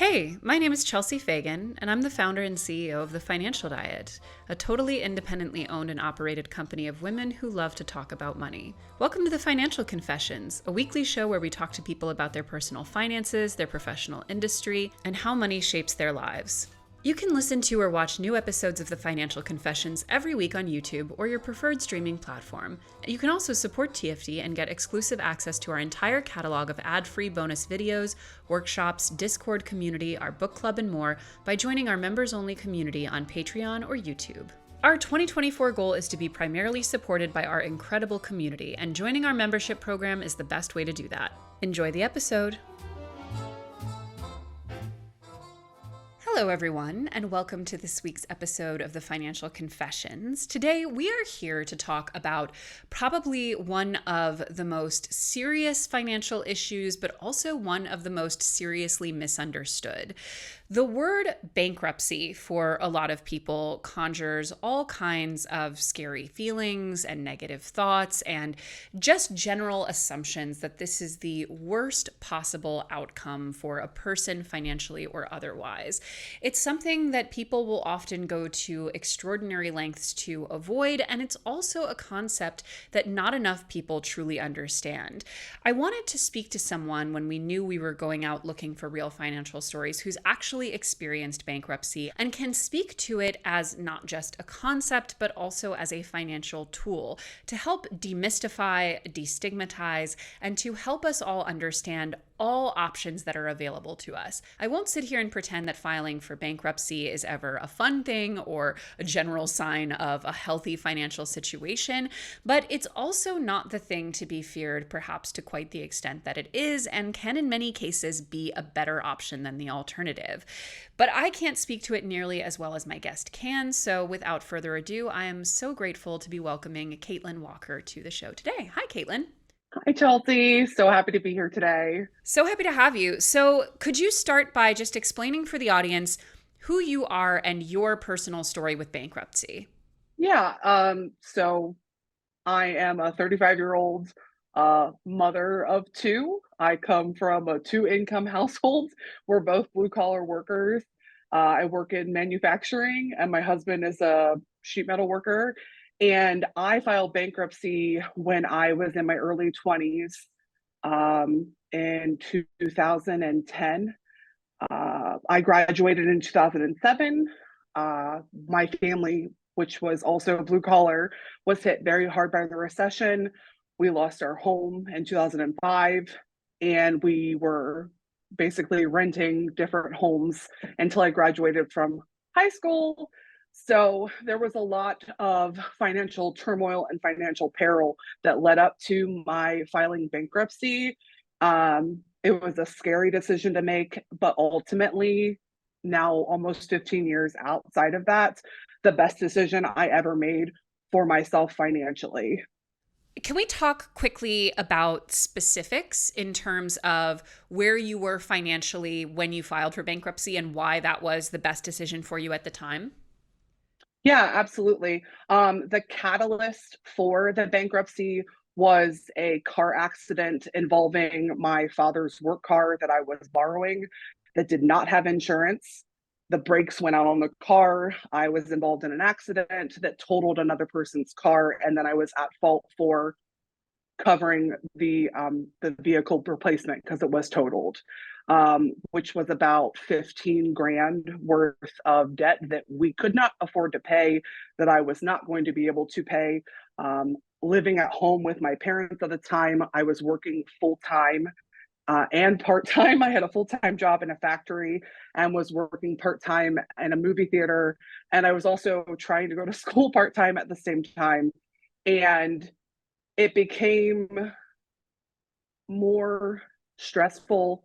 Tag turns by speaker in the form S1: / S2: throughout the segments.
S1: Hey, my name is Chelsea Fagan, and I'm the founder and CEO of The Financial Diet, a totally independently owned and operated company of women who love to talk about money. Welcome to The Financial Confessions, a weekly show where we talk to people about their personal finances, their professional industry, and how money shapes their lives. You can listen to or watch new episodes of The Financial Confessions every week on YouTube or your preferred streaming platform. You can also support TFD and get exclusive access to our entire catalog of ad-free bonus videos, workshops, Discord community, our book club, and more by joining our members-only community on Patreon or YouTube. Our 2024 goal is to be primarily supported by our incredible community, and joining our membership program is the best way to do that. Enjoy the episode. Hello, everyone, and welcome to this week's episode of The Financial Confessions. Today, we are here to talk about probably one of the most serious financial issues, but also one of the most seriously misunderstood. The word bankruptcy for a lot of people conjures all kinds of scary feelings and negative thoughts and just general assumptions that this is the worst possible outcome for a person financially or otherwise. It's something that people will often go to extraordinary lengths to avoid, and it's also a concept that not enough people truly understand. I wanted to speak to someone when we knew we were going out looking for real financial stories who's actually experienced bankruptcy and can speak to it as not just a concept, but also as a financial tool to help demystify, destigmatize, and to help us all understand all options that are available to us. I won't sit here and pretend that filing for bankruptcy is ever a fun thing or a general sign of a healthy financial situation, but it's also not the thing to be feared, perhaps to quite the extent that it is, and can in many cases be a better option than the alternative. But I can't speak to it nearly as well as my guest can, so without further ado, I am so grateful to be welcoming Kaitlyn Walker to the show today. Hi, Kaitlyn.
S2: Hi, Chelsea. So happy to be here today.
S1: So happy to have you. So, could you start by just explaining for the audience who you are and your personal story with bankruptcy?
S2: Yeah, so I am a 35-year-old mother of two. I come from a two-income household. We're both blue-collar workers. I work in manufacturing, and my husband is a sheet metal worker. And I filed bankruptcy when I was in my early 20s, in 2010. I graduated in 2007. My family, which was also blue collar, was hit very hard by the recession. We lost our home in 2005, and we were basically renting different homes until I graduated from high school. So there was a lot of financial turmoil and financial peril that led up to my filing bankruptcy. It was a scary decision to make, but ultimately, now almost 15 years outside of that, the best decision I ever made for myself financially.
S1: Can we talk quickly about specifics in terms of where you were financially when you filed for bankruptcy and why that was the best decision for you at the time?
S2: Yeah, absolutely. The catalyst for the bankruptcy was a car accident involving my father's work car that I was borrowing that did not have insurance. The brakes went out on the car. I was involved in an accident that totaled another person's car, and then I was at fault for covering the vehicle replacement because it was totaled, which was about 15 grand worth of debt that we could not afford to pay, that I was not going to be able to pay. Living at home with my parents at the time, I was working full time and part time. I had a full time job in a factory and was working part time in a movie theater. And I was also trying to go to school part time at the same time. And it became more stressful.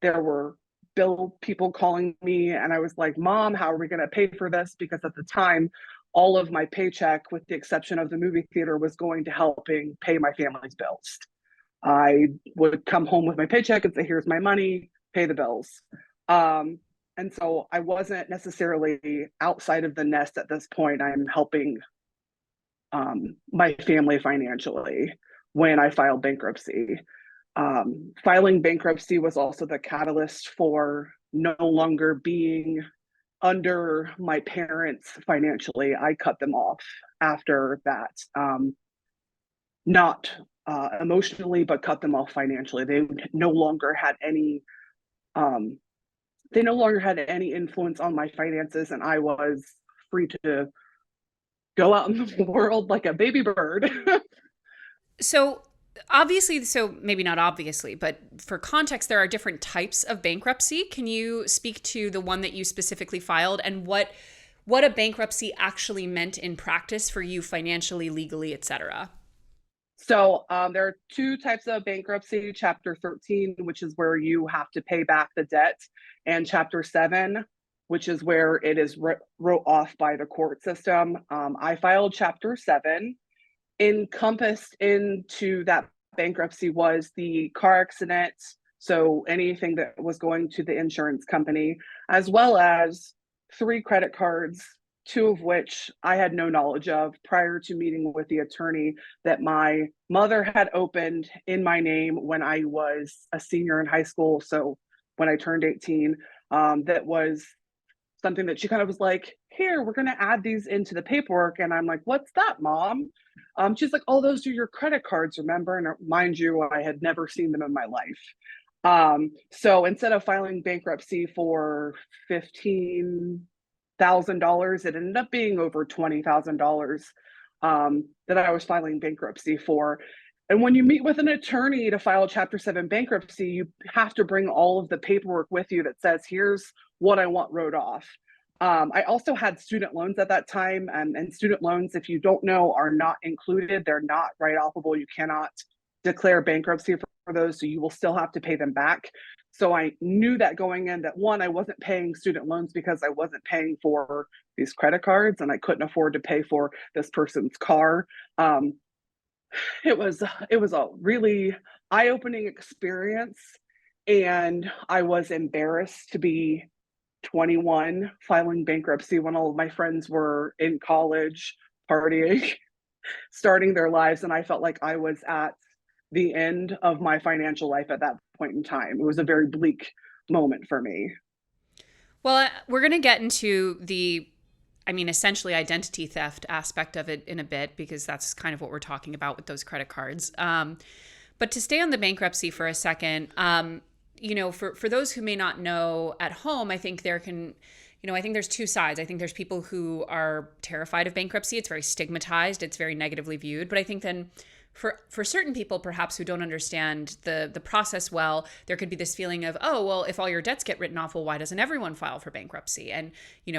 S2: There were bill people calling me, and I was like, Mom, how are we going to pay for this? Because at the time, all of my paycheck, with the exception of the movie theater, was going to helping pay my family's bills. I would come home with my paycheck and say, here's my money, pay the bills. Um, and so I wasn't necessarily outside of the nest at this point. I'm helping my family financially when I filed bankruptcy. Filing bankruptcy was also the catalyst for no longer being under my parents financially, I cut them off after that. Not emotionally, but cut them off financially. No longer had any. Um, they no longer had any influence on my finances, and I was free to go out in the world like a baby bird.
S1: So obviously, so maybe not obviously, but for context, there are different types of bankruptcy. Can you speak to the one that you specifically filed and what a bankruptcy actually meant in practice for you financially, legally, et cetera?
S2: So there are two types of bankruptcy: Chapter 13, which is where you have to pay back the debt, and Chapter 7, which is where it is wrote off by the court system. I filed Chapter 7. Encompassed into that bankruptcy was the car accident, so anything that was going to the insurance company, as well as three credit cards, two of which I had no knowledge of prior to meeting with the attorney, that my mother had opened in my name when I was a senior in high school. So when I turned 18, that was something that she kind of was like, here, we're going to add these into the paperwork. And I'm like, what's that, mom? She's like, oh, those are your credit cards, remember? And mind you, I had never seen them in my life. So instead of filing bankruptcy for $15,000, it ended up being over $20,000 that I was filing bankruptcy for. And when you meet with an attorney to file Chapter 7 bankruptcy, you have to bring all of the paperwork with you that says, here's what I want wrote off. I also had student loans at that time, and student loans, if you don't know, are not included. They're not write-offable. You cannot declare bankruptcy for those, so you will still have to pay them back. So I knew that going in, that one, I wasn't paying student loans because I wasn't paying for these credit cards, and I couldn't afford to pay for this person's car. It was a really eye-opening experience, and I was embarrassed to be 21 filing bankruptcy when all of my friends were in college partying, starting their lives, and I felt like I was at the end of my financial life at that point in time. It was a very bleak moment for me.
S1: Well, we're going to get into essentially identity theft aspect of it in a bit, because that's kind of what we're talking about with those credit cards. But to stay on the bankruptcy for a second, for those who may not know at home, I think I think there's two sides. I think there's people who are terrified of bankruptcy. It's very stigmatized. It's very negatively viewed. But I think then for certain people, perhaps, who don't understand the process well, there could be this feeling of, oh, well, if all your debts get written off, well, why doesn't everyone file for bankruptcy? And,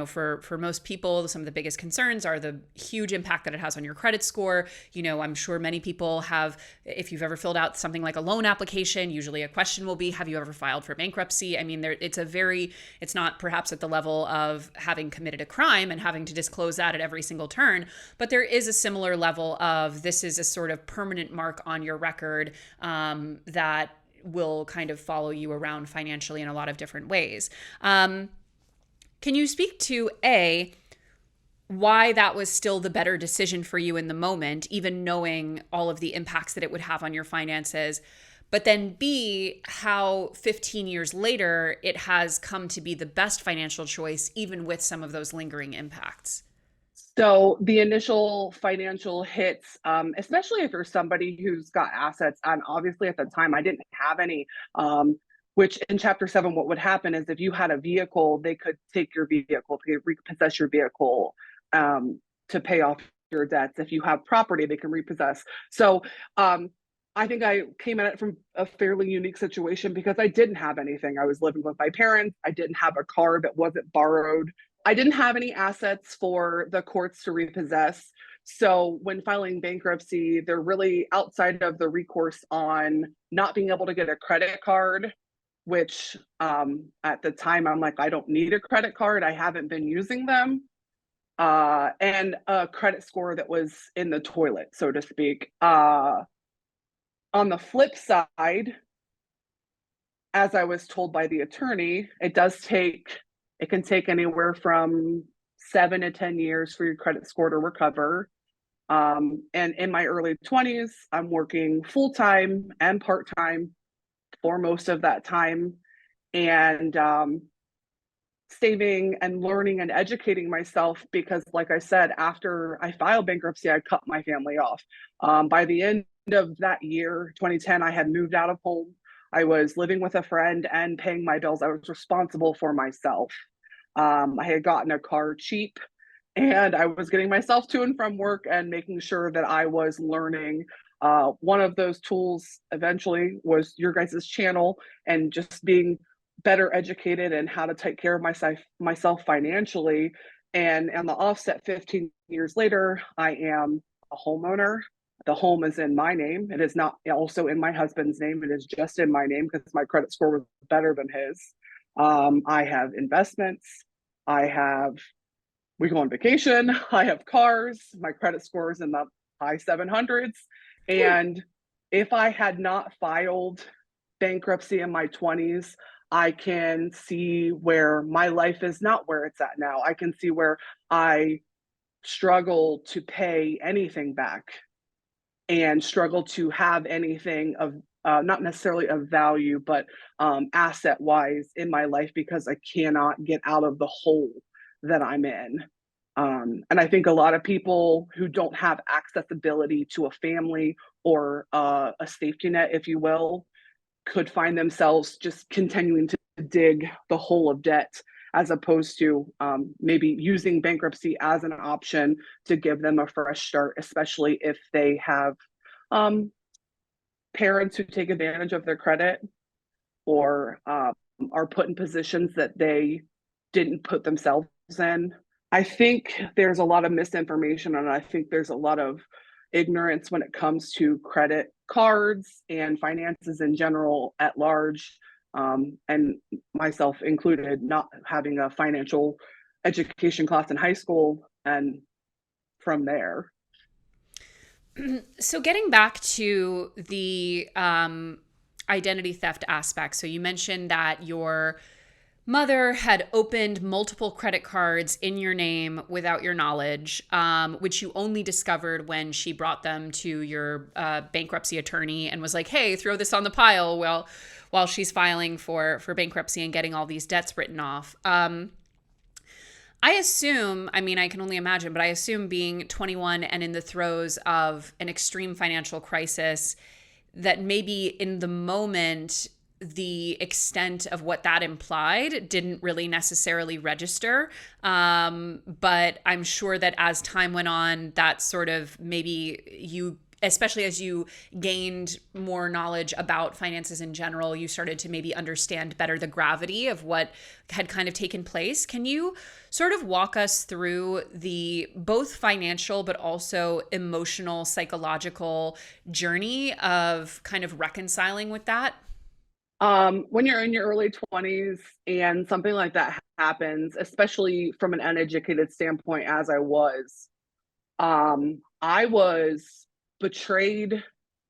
S1: for most people, some of the biggest concerns are the huge impact that it has on your credit score. I'm sure many people have, if you've ever filled out something like a loan application, usually a question will be, have you ever filed for bankruptcy? I mean, it's not perhaps at the level of having committed a crime and having to disclose that at every single turn, but there is a similar level of, this is a sort of permanent mark on your record that will kind of follow you around financially in a lot of different ways. Can you speak to why that was still the better decision for you in the moment, even knowing all of the impacts that it would have on your finances, but then B, how 15 years later it has come to be the best financial choice, even with some of those lingering impacts?
S2: So the initial financial hits, especially if you're somebody who's got assets, and obviously at the time I didn't have any, which in Chapter 7, what would happen is if you had a vehicle, they could take your vehicle, to repossess your vehicle, to pay off your debts. If you have property, they can repossess. So I think I came at it from a fairly unique situation because I didn't have anything. I was living with my parents. I didn't have a car that wasn't borrowed. I didn't have any assets for the courts to repossess. So when filing bankruptcy, they're really outside of the recourse on not being able to get a credit card, which at the time I'm like, I don't need a credit card. I haven't been using them. And a credit score that was in the toilet, so to speak. On the flip side, as I was told by the attorney, it can take anywhere from 7 to 10 years for your credit score to recover. And in my early 20s, I'm working full-time and part-time for most of that time. And saving and learning and educating myself because, like I said, after I filed bankruptcy, I cut my family off. By the end of that year, 2010, I had moved out of home. I was living with a friend and paying my bills. I was responsible for myself. I had gotten a car cheap and I was getting myself to and from work and making sure that I was learning. One of those tools eventually was your guys' channel and just being better educated and how to take care of myself financially. And on the offset, 15 years later, I am a homeowner. The home is in my name. It is not also in my husband's name. It is just in my name because my credit score was better than his. I have investments. I have we go on vacation. I have cars. My credit score is in the high 700s.
S1: Ooh.
S2: And if I had not filed bankruptcy in my 20s, I can see where my life is not where it's at now. I can see where I struggle to pay anything back and struggle to have anything of not necessarily of value, but asset wise in my life because I cannot get out of the hole that I'm in. And I think a lot of people who don't have accessibility to a family or a safety net, if you will, could find themselves just continuing to dig the hole of debt as opposed to maybe using bankruptcy as an option to give them a fresh start, especially if they have um, parents who take advantage of their credit or are put in positions that they didn't put themselves in. I think there's a lot of misinformation and I think there's a lot of ignorance when it comes to credit cards and finances in general at large, and myself included, not having a financial education class in high school and from there.
S1: So getting back to the identity theft aspect. So you mentioned that your mother had opened multiple credit cards in your name without your knowledge, which you only discovered when she brought them to your bankruptcy attorney and was like, "Hey, throw this on the pile." While she's filing for bankruptcy and getting all these debts written off. I assume, I mean, I can only imagine, but I assume being 21 and in the throes of an extreme financial crisis, that maybe in the moment, the extent of what that implied didn't really necessarily register. But I'm sure that as time went on, that sort of maybe you, especially as you gained more knowledge about finances in general, you started to maybe understand better the gravity of what had kind of taken place. Can you sort of walk us through the both financial but also emotional, psychological journey of kind of reconciling with that?
S2: When you're in your early 20s and something like that happens, especially from an uneducated standpoint, as I was betrayed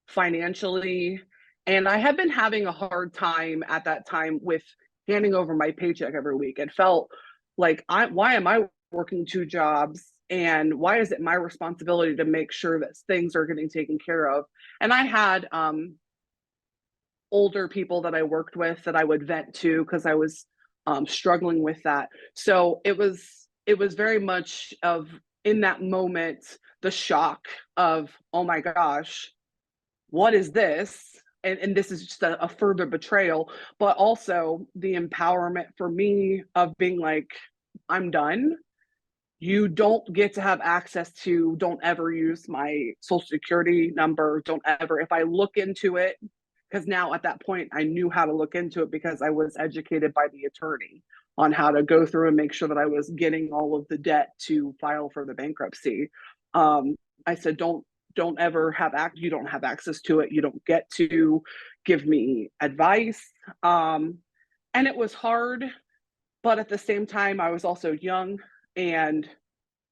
S2: financially, and I had been having a hard time at that time with handing over my paycheck every week. It felt like why am I working two jobs? And why is it my responsibility to make sure that things are getting taken care of? And I had older people that I worked with that I would vent to because I was struggling with that. So it was very much of in that moment the shock of, oh my gosh, what is this? And this is just a further betrayal, but also the empowerment for me of being like, I'm done. You don't get to have access to, don't ever use my social security number. Don't ever, if I look into it, because now at that point I knew how to look into it because I was educated by the attorney on how to go through and make sure that I was getting all of the debt to file for the bankruptcy. I said, don't ever you don't have access to it. You don't get to give me advice. And it was hard, but at the same time, I was also young and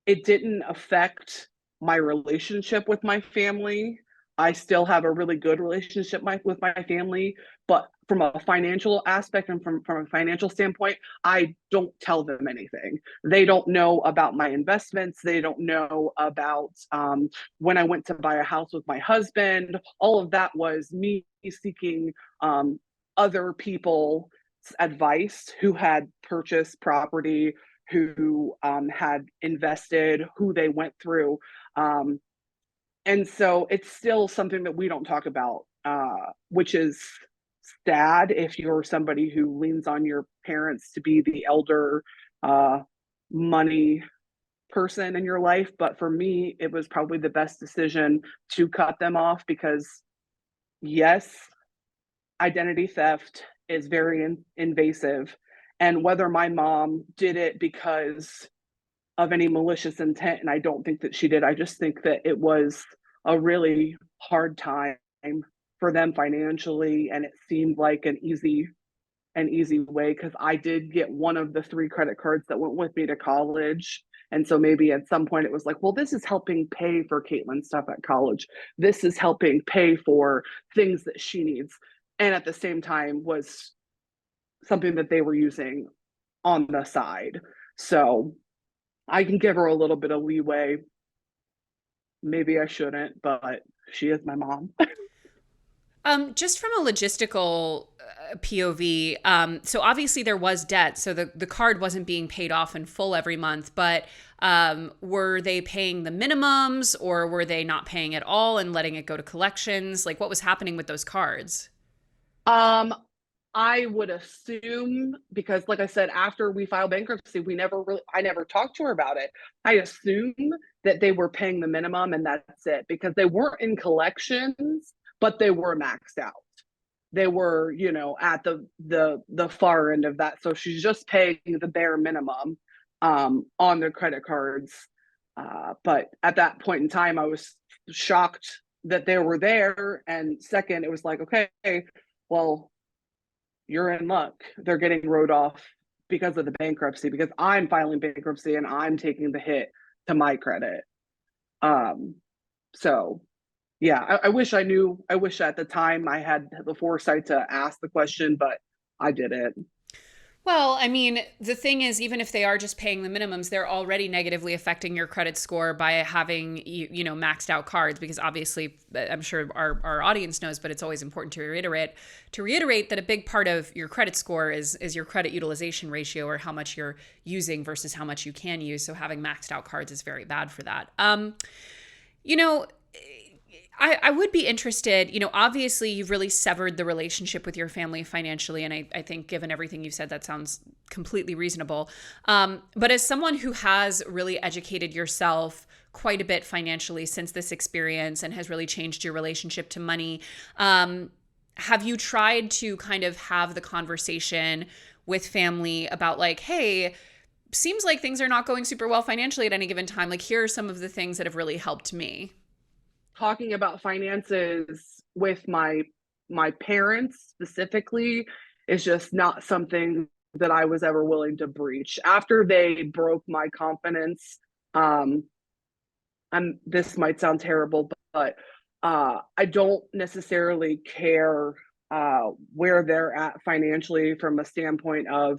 S2: it didn't affect my relationship with my family. I still have a really good relationship with my family, but from a financial aspect and from a financial standpoint, I don't tell them anything. They don't know about my investments. They don't know about when I went to buy a house with my husband. All of that was me seeking other people advice, who had purchased property, who had invested, who they went through. Um, and so it's still something that we don't talk about, which is sad if you're somebody who leans on your parents to be the elder uh, money person in your life. But for me, it was probably the best decision to cut them off because, yes, identity theft is very invasive. And whether my mom did it because of any malicious intent, and I don't think that she did, I just think that it was a really hard time for them financially, and it seemed like an easy way because I did get one of the three credit cards that went with me to college. And so maybe at some point it was like, well, this is helping pay for Caitlyn's stuff at college. This is helping pay for things that she needs. And at the same time was something that they were using on the side. So I can give her a little bit of leeway. Maybe I shouldn't, but she is my mom.
S1: Just from a logistical POV, so obviously there was debt, so the card wasn't being paid off in full every month, but were they paying the minimums or were they not paying at all and letting it go to collections? Like what was happening with those cards?
S2: Um, I would assume because, like I said, after we filed bankruptcy, I never talked to her about it. I assume that they were paying the minimum and that's it because they weren't in collections, but they were maxed out. They were, at the far end of that. So she's just paying the bare minimum on the credit cards. But at that point in time, I was shocked that they were there. And second, it was like, okay, well, you're in luck. They're getting wrote off because of the bankruptcy, because I'm filing bankruptcy and I'm taking the hit to my credit. Um, so yeah, I wish I knew. I wish at the time I had the foresight to ask the question, but I didn't.
S1: Well, I mean, the thing is, even if they are just paying the minimums, they're already negatively affecting your credit score by having maxed out cards. Because obviously, I'm sure our audience knows, but it's always important to reiterate that a big part of your credit score is your credit utilization ratio, or how much you're using versus how much you can use. So having maxed out cards is very bad for that. You know, I would be interested, obviously you've really severed the relationship with your family financially. And I think given everything you've said, that sounds completely reasonable. But as someone who has really educated yourself quite a bit financially since this experience and has really changed your relationship to money, have you tried to kind of have the conversation with family about like, hey, seems like things are not going super well financially at any given time. Like, here are some of the things that have really helped me.
S2: Talking about finances with my parents specifically is just not something that I was ever willing to breach. After they broke my confidence, and this might sound terrible, but I don't necessarily care where they're at financially from a standpoint of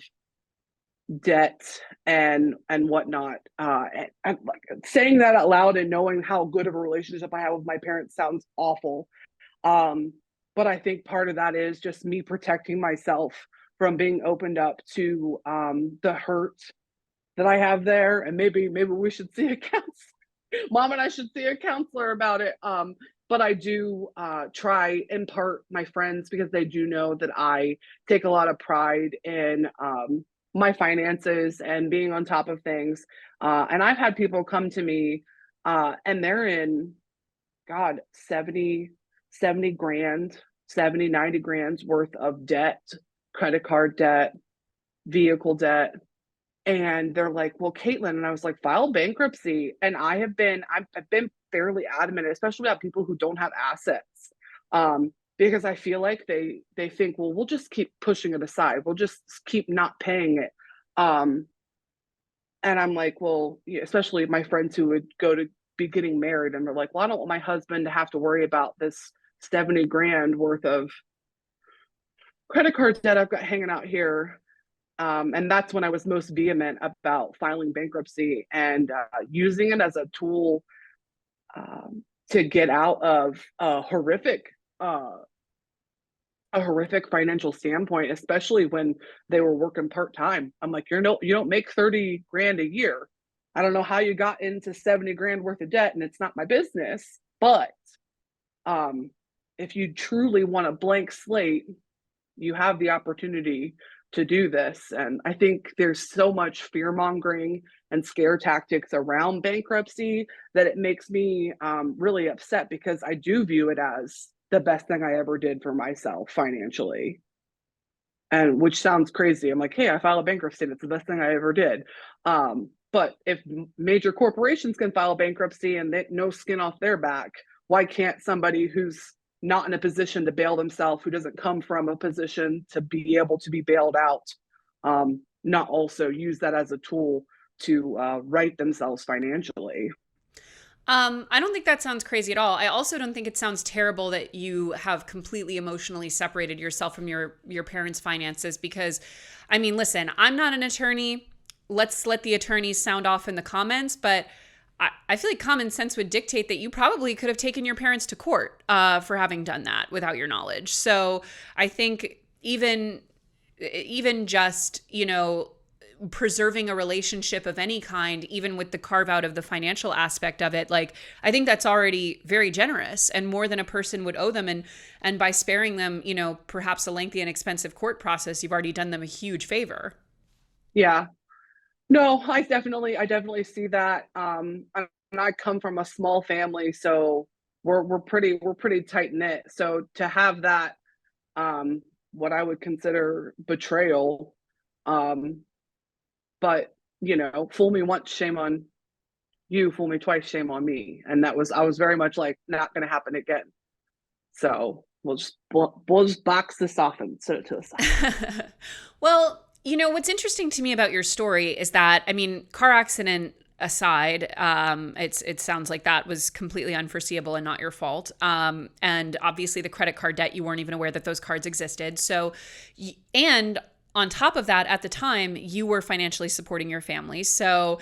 S2: debt and whatnot. And like saying that out loud and knowing how good of a relationship I have with my parents sounds awful. Um, but I think part of that is just me protecting myself from being opened up to the hurt that I have there. And maybe we should see a counselor. Mom and I should see a counselor about it. But I do try in part my friends because they do know that I take a lot of pride in my finances and being on top of things. And I've had people come to me and they're in, God, 70 grand, 70, 90 grand's worth of debt, credit card debt, vehicle debt. And they're like, well, Caitlyn, and I was like, file bankruptcy. And I've been fairly adamant, especially about people who don't have assets. Because I feel like they think, well, we'll just keep pushing it aside. We'll just keep not paying it. Um, and I'm like, well, yeah, especially my friends who would go to be getting married and they're like, well, I don't want my husband to have to worry about this 70 grand worth of credit card debt I've got hanging out here. And that's when I was most vehement about filing bankruptcy and using it as a tool to get out of a horrific a horrific financial standpoint, especially when they were working part-time. I'm like, you don't make 30 grand a year. I don't know how you got into 70 grand worth of debt, and it's not my business. But um, if you truly want a blank slate, you have the opportunity to do this. And I think there's so much fear mongering and scare tactics around bankruptcy that it makes me really upset, because I do view it as the best thing I ever did for myself financially. And which sounds crazy. I'm like, hey, I filed a bankruptcy. It's the best thing I ever did. But if major corporations can file bankruptcy and they, no skin off their back, why can't somebody who's not in a position to bail themselves, who doesn't come from a position to be able to be bailed out, not also use that as a tool to right themselves financially?
S1: I don't think that sounds crazy at all. I also don't think it sounds terrible that you have completely emotionally separated yourself from your parents' finances, because I mean, listen, I'm not an attorney. Let's let the attorneys sound off in the comments, but I feel like common sense would dictate that you probably could have taken your parents to court for having done that without your knowledge. So I think even just, preserving a relationship of any kind, even with the carve out of the financial aspect of it, like, I think that's already very generous and more than a person would owe them. And by sparing them, perhaps a lengthy and expensive court process, you've already done them a huge favor.
S2: Yeah. No, I definitely see that. And I come from a small family, so we're pretty tight knit. So to have that, what I would consider betrayal, um, but fool me once, shame on you. Fool me twice, shame on me. And I was very much like, not going to happen again. So we'll just box this off and set it to the side.
S1: Well, what's interesting to me about your story is that, I mean, car accident aside, it sounds like that was completely unforeseeable and not your fault. And obviously the credit card debt, you weren't even aware that those cards existed. So, and on top of that, at the time, you were financially supporting your family. So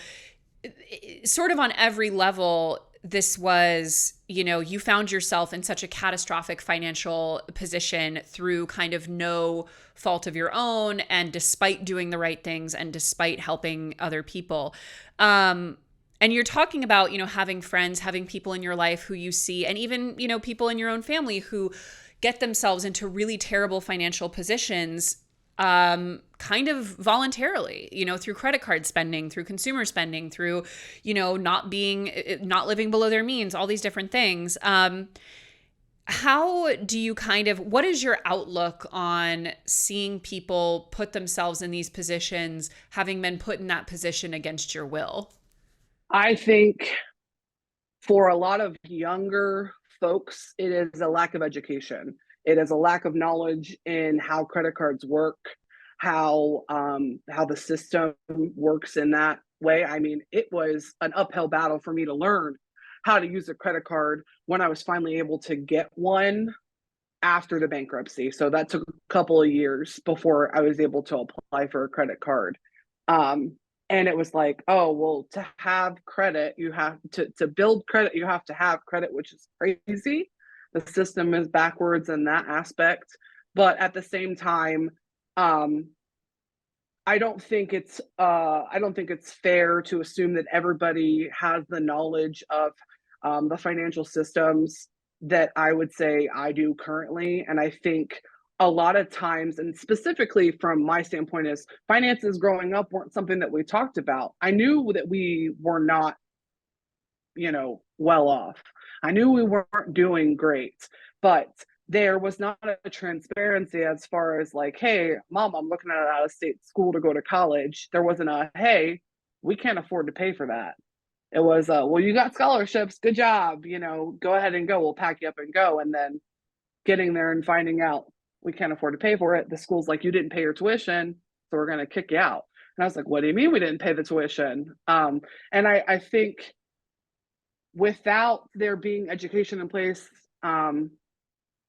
S1: sort of on every level, this was, you found yourself in such a catastrophic financial position through kind of no fault of your own, and despite doing the right things and despite helping other people. And you're talking about, having friends, having people in your life who you see, and even, people in your own family who get themselves into really terrible financial positions kind of voluntarily, through credit card spending, through consumer spending, through, not living below their means, all these different things. How do you what is your outlook on seeing people put themselves in these positions, having been put in that position against your will?
S2: I think for a lot of younger folks, it is a lack of education. It is a lack of knowledge in how credit cards work, how the system works in that way. I mean, it was an uphill battle for me to learn how to use a credit card when I was finally able to get one after the bankruptcy. So that took a couple of years before I was able to apply for a credit card. Um, and it was like, oh, well, to have credit, you have to build credit, you have to have credit, which is crazy. The system is backwards in that aspect. But at the same time, um, I don't think it's fair to assume that everybody has the knowledge of the financial systems that I would say I do currently. And I think a lot of times, and specifically from my standpoint, is finances growing up weren't something that we talked about. I knew that we were not, well off. I knew we weren't doing great, but there was not a transparency as far as like, hey, mom, I'm looking at an out of state school to go to college. There wasn't a, hey, we can't afford to pay for that. It was, well, you got scholarships, good job, go ahead and go. We'll pack you up and go. And then getting there and finding out we can't afford to pay for it. The school's like, you didn't pay your tuition, so we're going to kick you out. And I was like, what do you mean we didn't pay the tuition? And I think without there being education in place,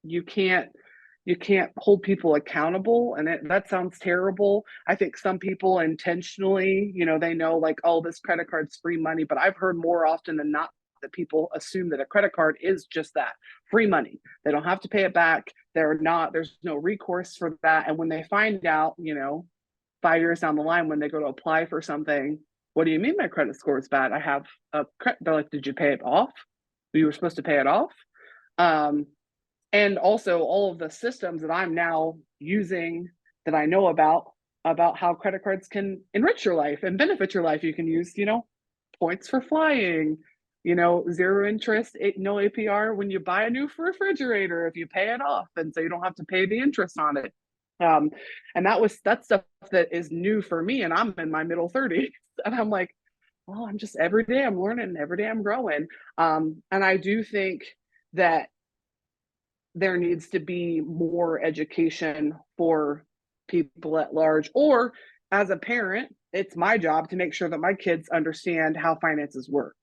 S2: you can't hold people accountable. And that sounds terrible. I think some people intentionally, they know like, oh, this credit card's free money, but I've heard more often than not that people assume that a credit card is just that, free money. They don't have to pay it back. there's no recourse for that. And when they find out, 5 years down the line, when they go to apply for something, what do you mean my credit score is bad? I have they're like, did you pay it off? You were supposed to pay it off. Um, and also all of the systems that I'm now using that I know about how credit cards can enrich your life and benefit your life. You can use, points for flying, zero interest, no APR when you buy a new refrigerator if you pay it off, and so you don't have to pay the interest on it. And that's stuff that is new for me, and I'm in my middle 30s, and I'm like, well, I'm just every day I'm learning, every day I'm growing. And I do think that there needs to be more education for people at large, or as a parent, it's my job to make sure that my kids understand how finances work.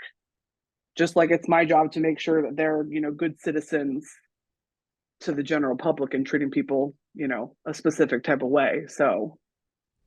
S2: Just like it's my job to make sure that they're, good citizens to the general public and treating people, a specific type of way.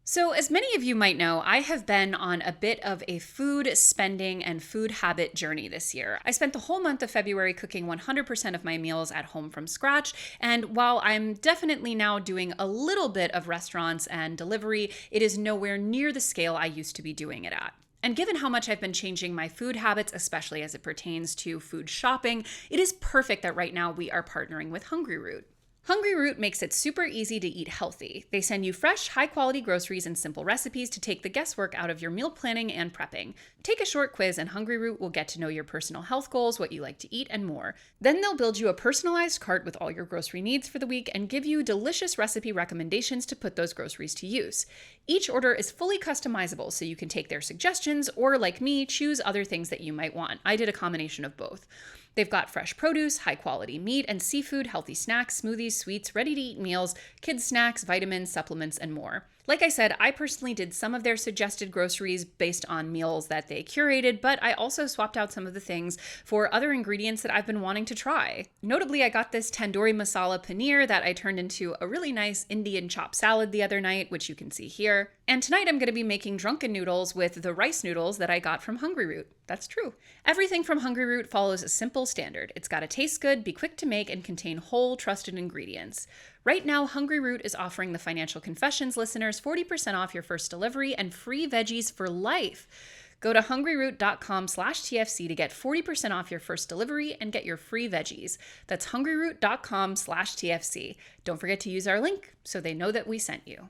S1: So, as many of you might know, I have been on a bit of a food spending and food habit journey this year. I spent the whole month of February cooking 100% of my meals at home from scratch. And while I'm definitely now doing a little bit of restaurants and delivery, it is nowhere near the scale I used to be doing it at. And given how much I've been changing my food habits, especially as it pertains to food shopping, it is perfect that right now we are partnering with Hungry Root. Hungry Root makes it super easy to eat healthy. They send you fresh, high-quality groceries and simple recipes to take the guesswork out of your meal planning and prepping. Take a short quiz and Hungry Root will get to know your personal health goals, what you like to eat, and more. Then they'll build you a personalized cart with all your grocery needs for the week and give you delicious recipe recommendations to put those groceries to use. Each order is fully customizable, so you can take their suggestions or, like me, choose other things that you might want. I did a combination of both. They've got fresh produce, high-quality meat and seafood, healthy snacks, smoothies, sweets, ready-to-eat meals, kids' snacks, vitamins, supplements, and more. Like I said, I personally did some of their suggested groceries based on meals that they curated, but I also swapped out some of the things for other ingredients that I've been wanting to try. Notably, I got this tandoori masala paneer that I turned into a really nice Indian chopped salad the other night, which you can see here. And tonight I'm going to be making drunken noodles with the rice noodles that I got from Hungry Root. That's true. Everything from Hungry Root follows a simple standard. It's got to taste good, be quick to make, and contain whole, trusted ingredients. Right now, Hungry Root is offering the Financial Confessions listeners 40% off your first delivery and free veggies for life. Go to hungryroot.com/TFC to get 40% off your first delivery and get your free veggies. That's hungryroot.com/TFC. Don't forget to use our link so they know that we sent you.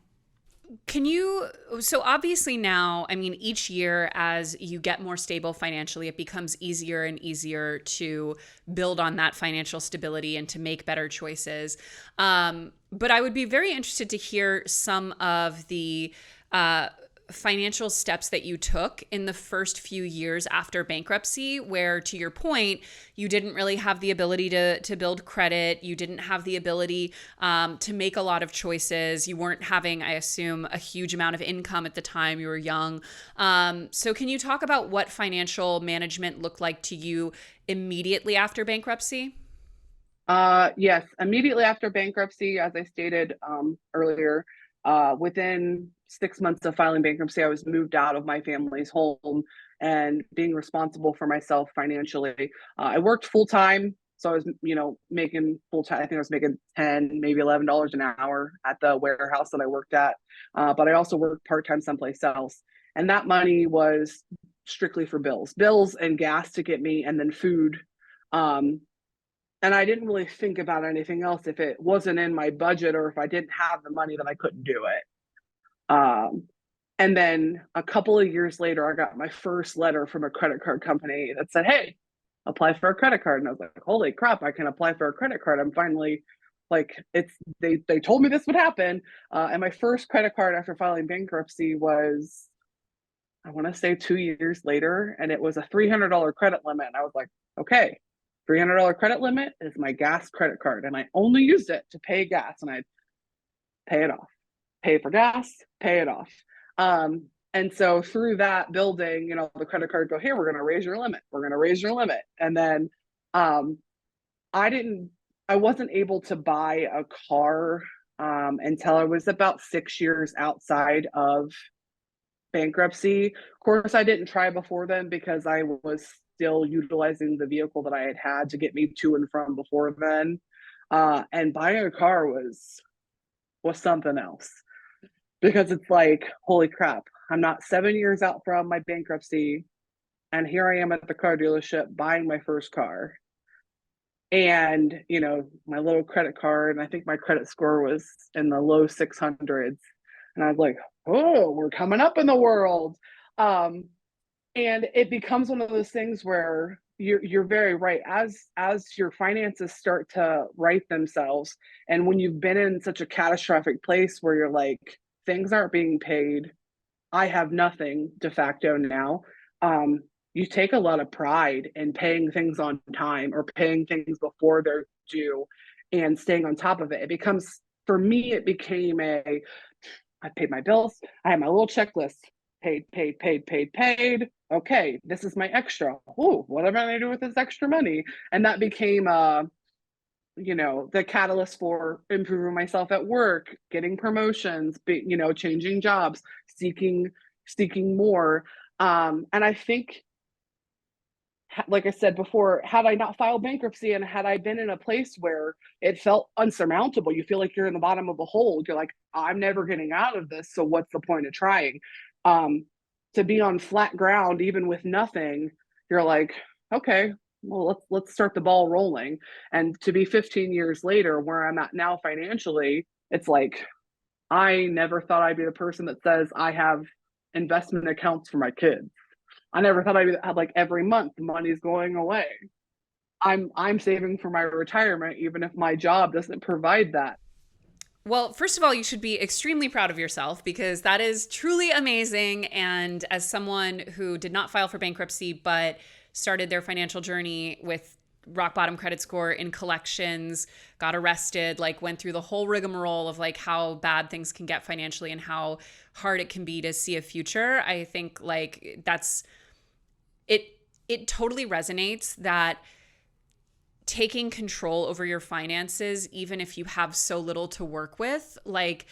S1: So obviously now, I mean, each year as you get more stable financially, it becomes easier and easier to build on that financial stability and to make better choices. But I would be very interested to hear some of the financial steps that you took in the first few years after bankruptcy, where, to your point, you didn't really have the ability to build credit. You didn't have the ability to make a lot of choices. You weren't having, I assume, a huge amount of income at the time. You were young. So can you talk about what financial management looked like to you immediately after bankruptcy?
S2: Yes, immediately after bankruptcy, as I stated earlier, within 6 months of filing bankruptcy, I was moved out of my family's home and being responsible for myself financially. I worked full time, so I was, making full time. I think I was making 10, maybe $11 an hour at the warehouse that I worked at. But I also worked part time someplace else, and that money was strictly for bills and gas to get me, and then food. Um, and I didn't really think about anything else. If it wasn't in my budget or if I didn't have the money, then I couldn't do it. Um, and then a couple of years later, I got my first letter from a credit card company that said, "Hey, apply for a credit card." And I was like, "Holy crap, I can apply for a credit card." I'm finally like, they told me this would happen. And my first credit card after filing bankruptcy was, I want to say, 2 years later, and it was a $300 credit limit. And I was like, okay, $300 credit limit is my gas credit card. And I only used it to pay gas, and I'd pay it off, pay for gas, pay it off. And so through that building, the credit card go, "Here, we're going to raise your limit. We're going to raise your limit." And then um, I didn't, I wasn't able to buy a car until I was about 6 years outside of bankruptcy. Of course, I didn't try before then because I was still utilizing the vehicle that I had to get me to and from before then. And buying a car was something else because it's like, holy crap, I'm not 7 years out from my bankruptcy, and here I am at the car dealership buying my first car. And, my little credit card, and I think my credit score was in the low 600s. And I was like, oh, we're coming up in the world. Um, and it becomes one of those things where you're very right. As your finances start to right themselves, and when you've been in such a catastrophic place where you're like, things aren't being paid, I have nothing de facto now. Um, you take a lot of pride in paying things on time or paying things before they're due and staying on top of it. It becomes, for me, it became I paid my bills. I had my little checklist: paid, paid, paid, paid, paid. Okay, this is my extra. Ooh, what am I going to do with this extra money? And that became the catalyst for improving myself at work, getting promotions, changing jobs, seeking more. And I think, like I said before, had I not filed bankruptcy and had I been in a place where it felt unsurmountable, you feel like you're in the bottom of a hole. You're like, I'm never getting out of this. So what's the point of trying? Um, to be on flat ground, even with nothing, you're like, okay, well, let's start the ball rolling. And to be 15 years later, where I'm at now financially, it's like, I never thought I'd be the person that says I have investment accounts for my kids. I never thought I'd have, like, every month money's going away. I'm saving for my retirement, even if my job doesn't provide that.
S1: Well, first of all, you should be extremely proud of yourself because that is truly amazing. And as someone who did not file for bankruptcy, but started their financial journey with rock bottom credit score in collections, got arrested, like went through the whole rigmarole of like how bad things can get financially and how hard it can be to see a future. I think like it it totally resonates that taking control over your finances, even if you have so little to work with, like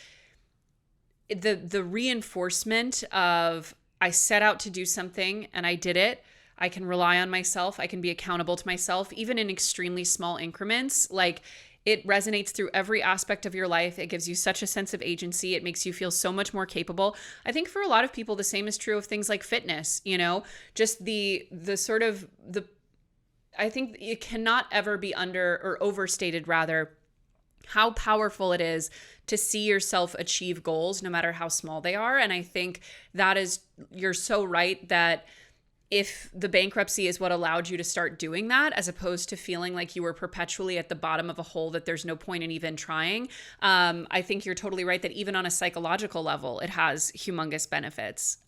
S1: the reinforcement of I set out to do something and I did it. I can rely on myself. I can be accountable to myself, even in extremely small increments. Like it resonates through every aspect of your life. It gives you such a sense of agency. It makes you feel so much more capable. I think for a lot of people, the same is true of things like fitness, just the sort of the I think it cannot ever be under or overstated, rather, how powerful it is to see yourself achieve goals, no matter how small they are. And I think you're so right that if the bankruptcy is what allowed you to start doing that, as opposed to feeling like you were perpetually at the bottom of a hole that there's no point in even trying, I think you're totally right that even on a psychological level, it has humongous benefits.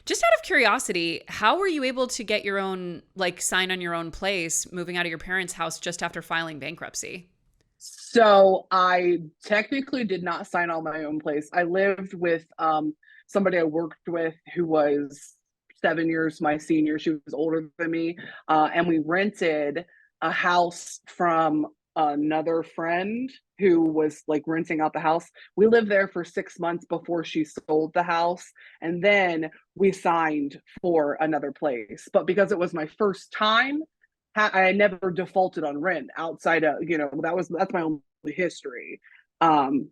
S1: Just out of curiosity, how were you able to get your own, like, sign on your own place, moving out of your parents' house just after filing bankruptcy?
S2: So I technically did not sign on my own place. I lived with somebody I worked with who was 7 years my senior. She was older than me. And we rented a house from another friend who was like renting out the house. We lived there for 6 months before she sold the house. And then we signed for another place. But because it was my first time, I never defaulted on rent outside of, that's my only history. Um,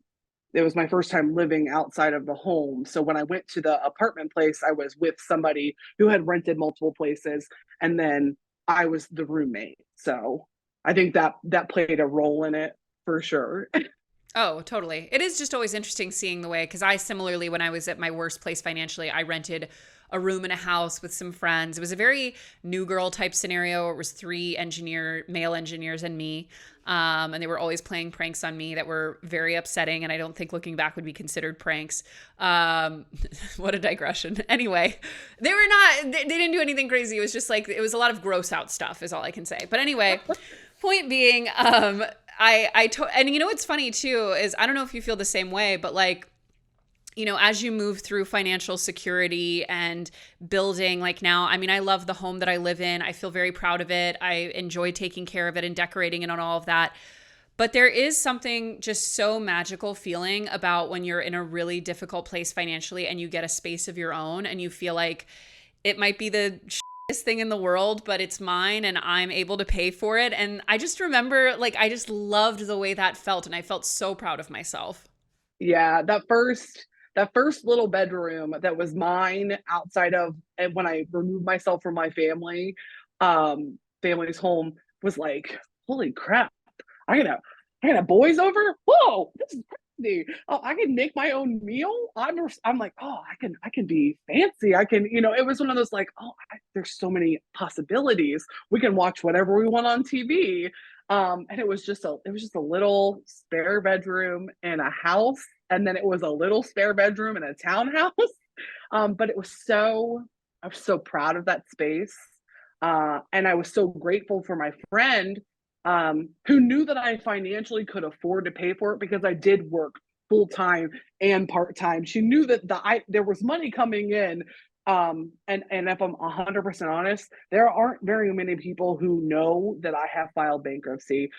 S2: it was my first time living outside of the home. So when I went to the apartment place, I was with somebody who had rented multiple places, and then I was the roommate. So I think that played a role in it for sure.
S1: Oh, totally. It is just always interesting seeing the way, because I similarly, when I was at my worst place financially, I rented a room in a house with some friends. It was a very new girl type scenario. It was three male engineers and me. And they were always playing pranks on me that were very upsetting. And I don't think looking back would be considered pranks. What a digression. Anyway, they didn't do anything crazy. It was just like, it was a lot of gross out stuff is all I can say. But anyway, point being, and what's funny too is I don't know if you feel the same way, but like, as you move through financial security and building, like now, I mean, I love the home that I live in. I feel very proud of it. I enjoy taking care of it and decorating it and all of that. But there is something just so magical feeling about when you're in a really difficult place financially and you get a space of your own and you feel like it might be the thing in the world, but it's mine and I'm able to pay for it. And I just remember, like, I just loved the way that felt, and I felt so proud of myself.
S2: Yeah, that first little bedroom that was mine outside of, and when I removed myself from my family's home, was like, holy crap, I got I got boys over. Whoa, this is crazy. Oh, I can make my own meal. I'm like, oh, I can be fancy. I can, it was one of those like, oh, there's so many possibilities. We can watch whatever we want on TV. And it was just a little spare bedroom in a house, and then it was a little spare bedroom in a townhouse. But I was so proud of that space. And I was so grateful for my friend, who knew that I financially could afford to pay for it because I did work full time and part time. She knew that there was money coming in. And if I'm 100% honest, there aren't very many people who know that I have filed bankruptcy.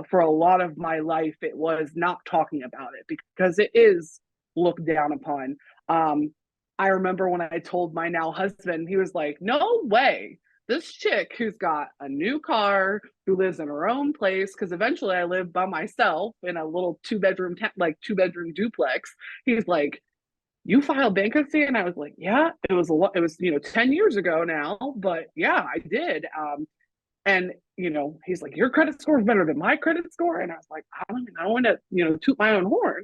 S2: For a lot of my life, it was not talking about it because it is looked down upon. Um, I remember when I told my now husband, he was like, "No way. This chick who's got a new car, who lives in her own place, because eventually I lived by myself in a little two bedroom duplex." He's like, "You filed bankruptcy?" And I was like, "Yeah, it was a lot. It was 10 years ago now, but yeah, I did." And he's like, "Your credit score is better than my credit score," and I was like, I don't want to toot my own horn.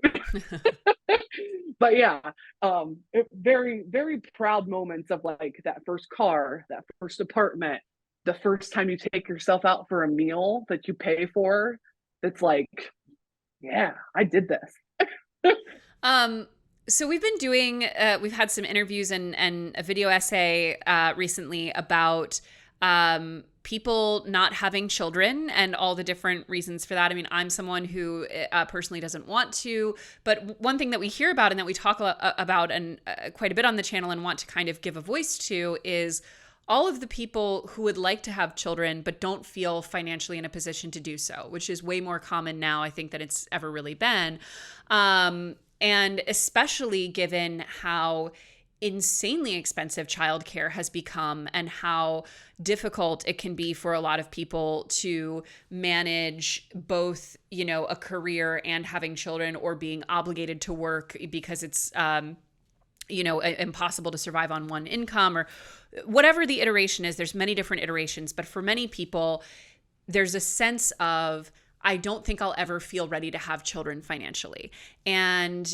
S2: But yeah, very very proud moments of like that first car, that first apartment, the first time you take yourself out for a meal that you pay for. That's like, yeah, I did this.
S1: Um, so we've had some interviews and a video essay recently about people not having children and all the different reasons for that. I mean, I'm someone who personally doesn't want to, but one thing that we hear about and that we talk about and quite a bit on the channel and want to kind of give a voice to is all of the people who would like to have children but don't feel financially in a position to do so, which is way more common now, I think, than it's ever really been. And especially given how insanely expensive childcare has become and how difficult it can be for a lot of people to manage both, a career and having children, or being obligated to work because it's, impossible to survive on one income, or whatever the iteration is. There's many different iterations, but for many people, there's a sense of, I don't think I'll ever feel ready to have children financially. And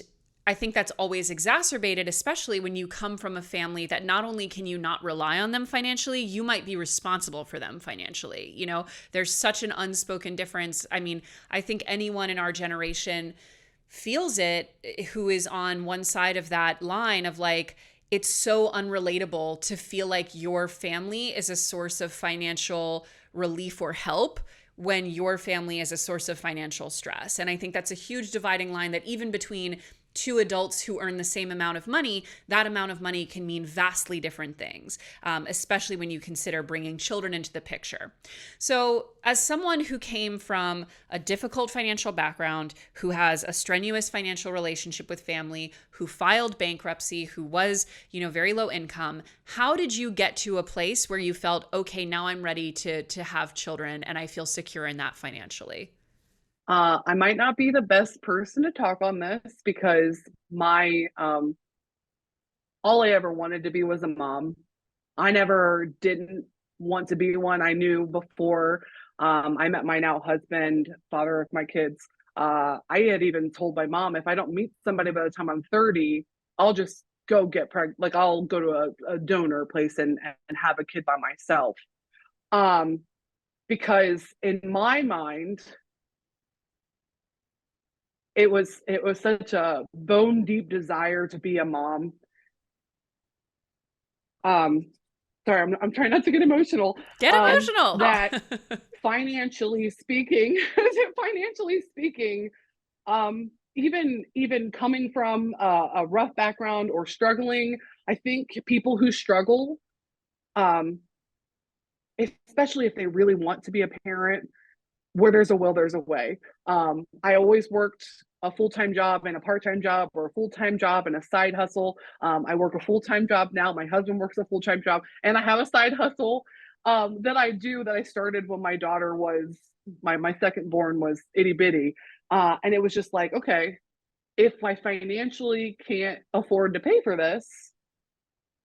S1: I think that's always exacerbated, especially when you come from a family that not only can you not rely on them financially, you might be responsible for them financially. There's such an unspoken difference. I mean, I think anyone in our generation feels it who is on one side of that line of like, it's so unrelatable to feel like your family is a source of financial relief or help when your family is a source of financial stress. And I think that's a huge dividing line, that even between two adults who earn the same amount of money, that amount of money can mean vastly different things, especially when you consider bringing children into the picture. So as someone who came from a difficult financial background, who has a strenuous financial relationship with family, who filed bankruptcy, who was, very low income, how did you get to a place where you felt, okay, now I'm ready to have children and I feel secure in that financially?
S2: I might not be the best person to talk on this because my all I ever wanted to be was a mom. I never didn't want to be one. I knew before I met my now husband, father of my kids. I had even told my mom, if I don't meet somebody by the time I'm 30, I'll just go get pregnant. Like, I'll go to a donor place and have a kid by myself. Um, because in my mind, it was such a bone deep desire to be a mom. Um, Sorry, I'm trying not to get emotional.
S1: Get emotional.
S2: That financially speaking, financially speaking, even coming from a rough background or struggling, I think people who struggle, um, especially if they really want to be a parent, where there's a will, there's a way. I always worked a full-time job and a part-time job, or a full-time job and a side hustle. I work a full-time job now. My husband works a full-time job, and I have a side hustle that I do that I started when my daughter was my second born was itty bitty. And it was just like, okay, if I financially can't afford to pay for this,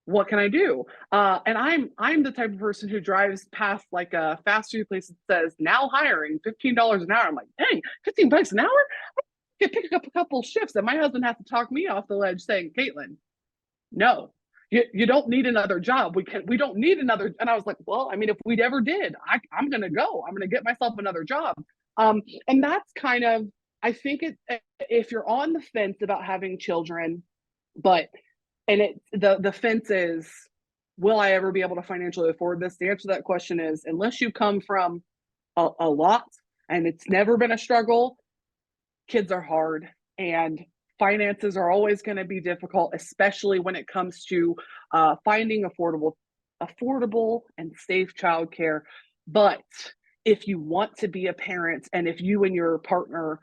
S2: what can I do? And I'm the type of person who drives past like a fast food place that says now hiring $15 an hour. I'm like, dang, 15 bucks an hour? I could pick up a couple shifts, and my husband has to talk me off the ledge saying, Caitlyn, no, you don't need another job. We don't need another. And I was like, well, I mean, if we ever did, I'm gonna go. I'm gonna get myself another job. And that's kind of, I think if you're on the fence about having children, but and the fence is, will I ever be able to financially afford this? The answer to that question is, unless you come from a lot and it's never been a struggle, kids are hard, and finances are always going to be difficult, especially when it comes to finding affordable and safe childcare. But if you want to be a parent, and if you and your partner,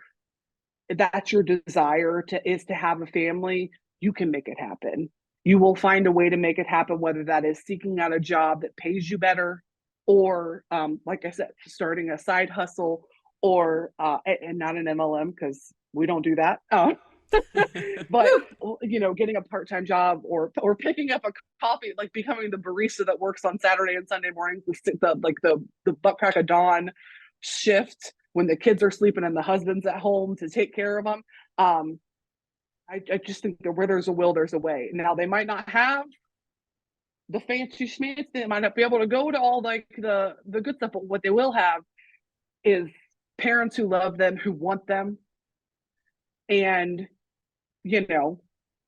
S2: that's your desire to have a family, you can make it happen. You will find a way to make it happen, whether that is seeking out a job that pays you better, or like I said, starting a side hustle, or and not an MLM, because we don't do that. But getting a part-time job, or picking up a coffee, like becoming the barista that works on Saturday and Sunday mornings, the butt crack of dawn shift when the kids are sleeping and the husband's at home to take care of them. I just think that where there's a will, there's a way. Now, they might not have the fancy schmancy, they might not be able to go to all like the good stuff, but what they will have is parents who love them, who want them. And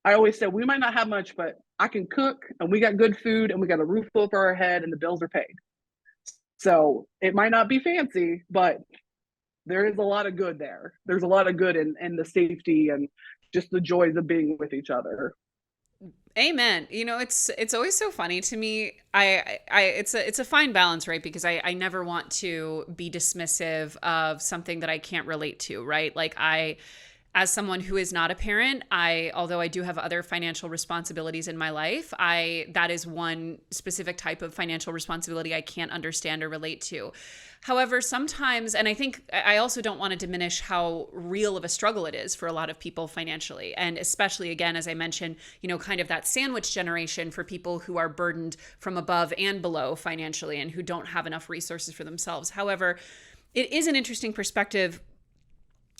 S2: I always say, we might not have much, but I can cook, and we got good food, and we got a roof over our head, and the bills are paid. So it might not be fancy, but there is a lot of good there. There's a lot of good in the safety and just the joys of being with each other.
S1: Amen. It's always so funny to me. It's a fine balance, right? Because I never want to be dismissive of something that I can't relate to, right? Like, as someone who is not a parent, although I do have other financial responsibilities in my life, that is one specific type of financial responsibility I can't understand or relate to. However, sometimes, and I think I also don't want to diminish how real of a struggle it is for a lot of people financially. And especially, again, as I mentioned, kind of that sandwich generation for people who are burdened from above and below financially and who don't have enough resources for themselves. However, it is an interesting perspective,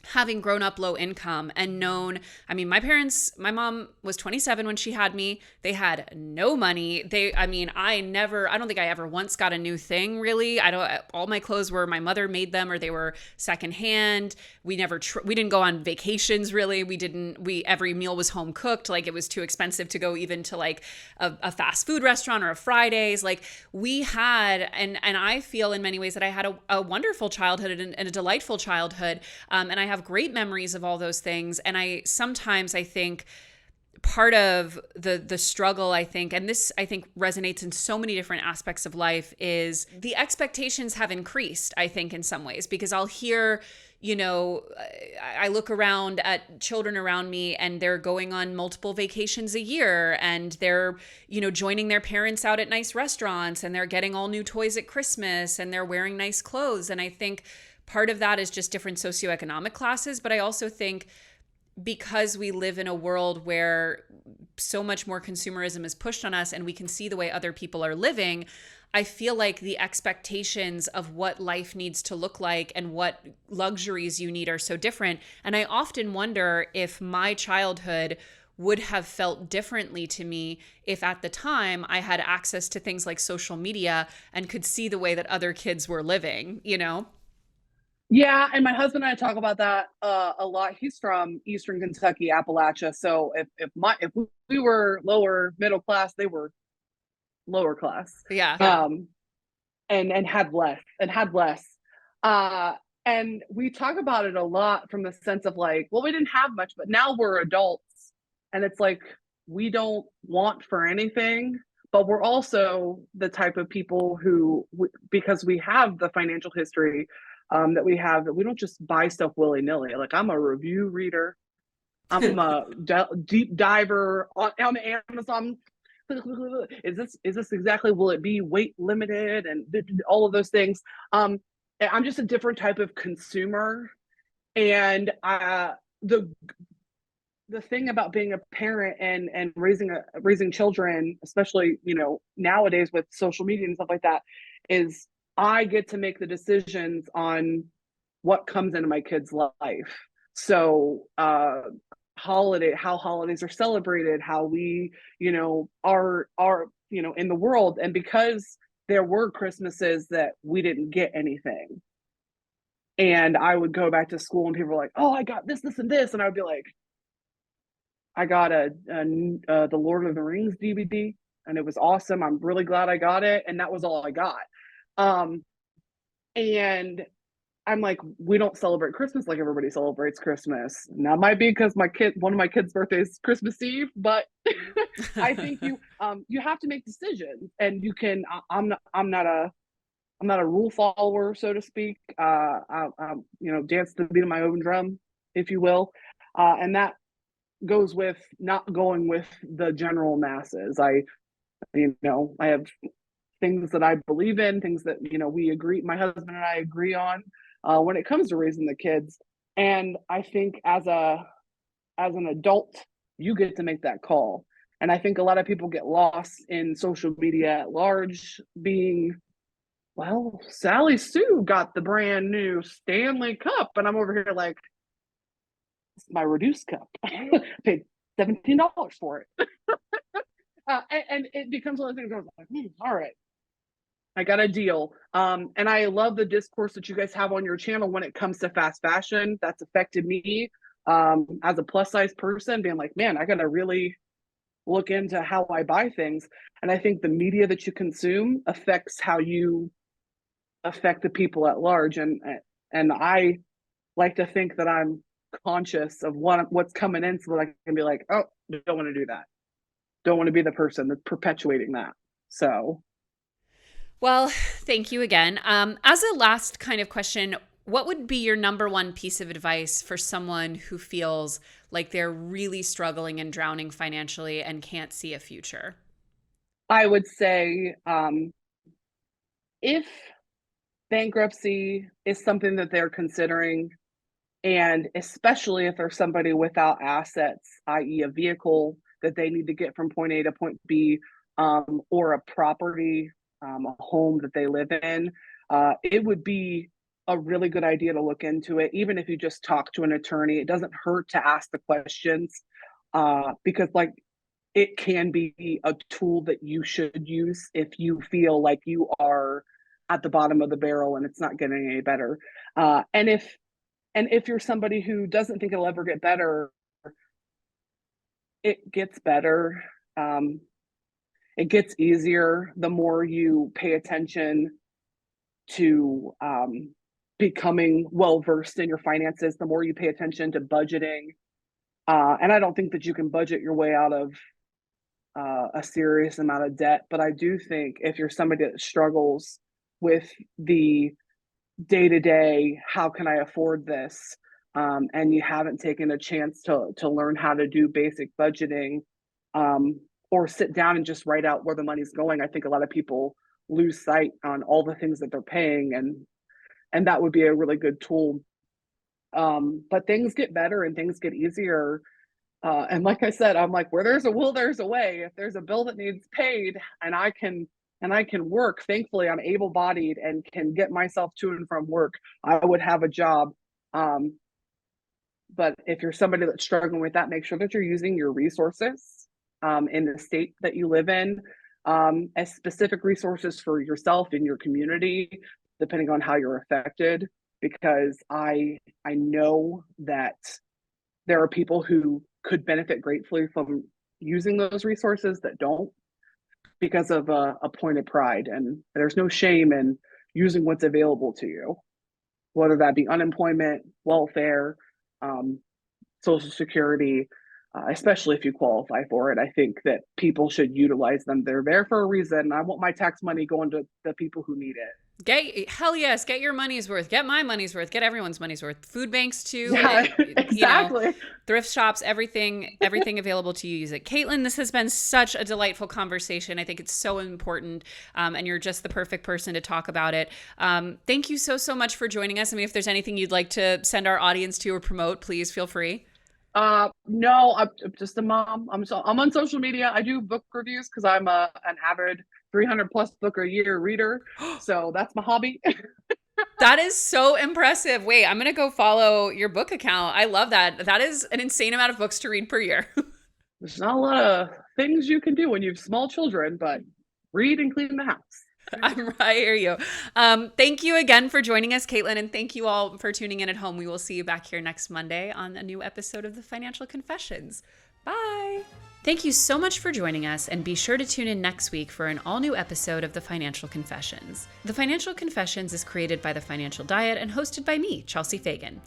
S1: having grown up low income and known, my mom was 27 when she had me. They had no money. I don't think I ever once got a new thing, really. All my clothes were, my mother made them, or they were secondhand. We didn't go on vacations, really. Every meal was home cooked. Like, it was too expensive to go even to like a fast food restaurant or a Fridays. Like, we had, and I feel in many ways that I had a wonderful childhood and a delightful childhood. And I have great memories of all those things. And I think part of the struggle, I think, and this I think resonates in so many different aspects of life, is the expectations have increased, I think, in some ways, because I'll hear, I look around at children around me, and they're going on multiple vacations a year, and they're, joining their parents out at nice restaurants, and they're getting all new toys at Christmas, and they're wearing nice clothes. And I think part of that is just different socioeconomic classes. But I also think, because we live in a world where so much more consumerism is pushed on us, and we can see the way other people are living, I feel like the expectations of what life needs to look like and what luxuries you need are so different. And I often wonder if my childhood would have felt differently to me if at the time I had access to things like social media and could see the way that other kids were living,
S2: Yeah, and my husband and I talk about that a lot. He's from Eastern Kentucky, Appalachia. So if we were lower middle class, they were lower class.
S1: Yeah.
S2: And had less. And we talk about it a lot from the sense of like, well, we didn't have much, but now we're adults, and it's like, we don't want for anything, but we're also the type of people who, because we have the financial history, that we have, that we don't just buy stuff willy-nilly. Like, I'm a review reader. I'm a deep diver on Amazon. Is this exactly, will it be weight limited, and all of those things. I'm just a different type of consumer. And the thing about being a parent and raising children, especially, nowadays with social media and stuff like that, is I get to make the decisions on what comes into my kid's life. So how holidays are celebrated, how we, are in the world. And because there were Christmases that we didn't get anything, and I would go back to school and people were like, oh, I got this and this, and I would be like, I got the Lord of the Rings DVD, and it was awesome. I'm really glad I got it, and that was all I got. Um, and I'm like, we don't celebrate Christmas like everybody celebrates Christmas. Now, it might be because one of my kids' birthdays is Christmas Eve, but I think you have to make decisions, and you can. I'm not a rule follower, so to speak. Dance to the beat of my own drum, if you will, and that goes with not going with the general masses. I have things that I believe in, things that my husband and I agree on when it comes to raising the kids. And I think as an adult, you get to make that call. And I think a lot of people get lost in social media at large, being, well, Sally Sue got the brand new Stanley Cup, and I'm over here like, it's my reduced cup. I paid $17 for it. And it becomes one of the things where I was like, all right, I got a deal. And I love the discourse that you guys have on your channel when it comes to fast fashion. That's affected me as a plus size person, being like, man, I got to really look into how I buy things. And I think the media that you consume affects how you affect the people at large. And I like to think that I'm conscious of what's coming in, so that I can be like, oh, don't want to do that. Don't want to be the person that's perpetuating that. So,
S1: Well, thank you again. As a last kind of question, what would be your number one piece of advice for someone who feels like they're really struggling and drowning financially and can't see a future?
S2: I would say, if bankruptcy is something that they're considering, and especially if there's somebody without assets, i.e., a vehicle that they need to get from point A to point B, or a property, a home that they live in, it would be a really good idea to look into it. Even if you just talk to an attorney, it doesn't hurt to ask the questions, because, like, it can be a tool that you should use if you feel like you are at the bottom of the barrel and it's not getting any better. And if you're somebody who doesn't think it'll ever get better, it gets better. It gets easier the more you pay attention to becoming well versed in your finances, the more you pay attention to budgeting. And I don't think that you can budget your way out of a serious amount of debt. But I do think if you're somebody that struggles with the day to day, how can I afford this? And you haven't taken a chance to learn how to do basic budgeting, or sit down and just write out where the money's going. I think a lot of people lose sight on all the things that they're paying, and that would be a really good tool. But things get better and things get easier. And like I said, I'm like, where there's a will, there's a way. If there's a bill that needs paid, and I can work, thankfully I'm able-bodied and can get myself to and from work, I would have a job. But if you're somebody that's struggling with that, make sure that you're using your resources in the state that you live in, as specific resources for yourself and your community, depending on how you're affected. Because I know that there are people who could benefit gratefully from using those resources that don't, because of a point of pride. And there's no shame in using what's available to you, whether that be unemployment, welfare, social security, especially if you qualify for it. I think that people should utilize them. They're there for a reason. I want my tax money going to the people who need it.
S1: Hell yes, get your money's worth. Get my money's worth. Get everyone's money's worth. Food banks too.
S2: Yeah,
S1: You know,
S2: exactly.
S1: thrift shops, everything available to you. Use it. Caitlyn, this has been such a delightful conversation. I think it's so important, and you're just the perfect person to talk about it. Thank you so much for joining us. I mean, if there's anything you'd like to send our audience to or promote, please feel free.
S2: No, I'm just a mom. I'm on social media. I do book reviews because I'm an avid 300 plus book a year reader. So that's my hobby.
S1: That is so impressive. Wait, I'm going to go follow your book account. I love that. That is an insane amount of books to read per year.
S2: There's not a lot of things you can do when you have small children, but read and clean the house.
S1: I hear you. Thank you again for joining us, Caitlyn, and thank you all for tuning in at home. We will see you back here next Monday on a new episode of The Financial Confessions. Bye. Thank you so much for joining us, and be sure to tune in next week for an all-new episode of The Financial Confessions. The Financial Confessions is created by The Financial Diet and hosted by me, Chelsea Fagan.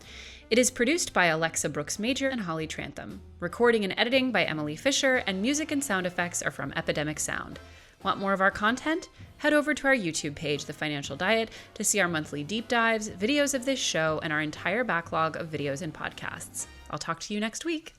S1: It is produced by Alexa Brooks Major and Holly Trantham. Recording and editing by Emily Fisher, and music and sound effects are from Epidemic Sound. Want more of our content? Head over to our YouTube page, The Financial Diet, to see our monthly deep dives, videos of this show, and our entire backlog of videos and podcasts. I'll talk to you next week.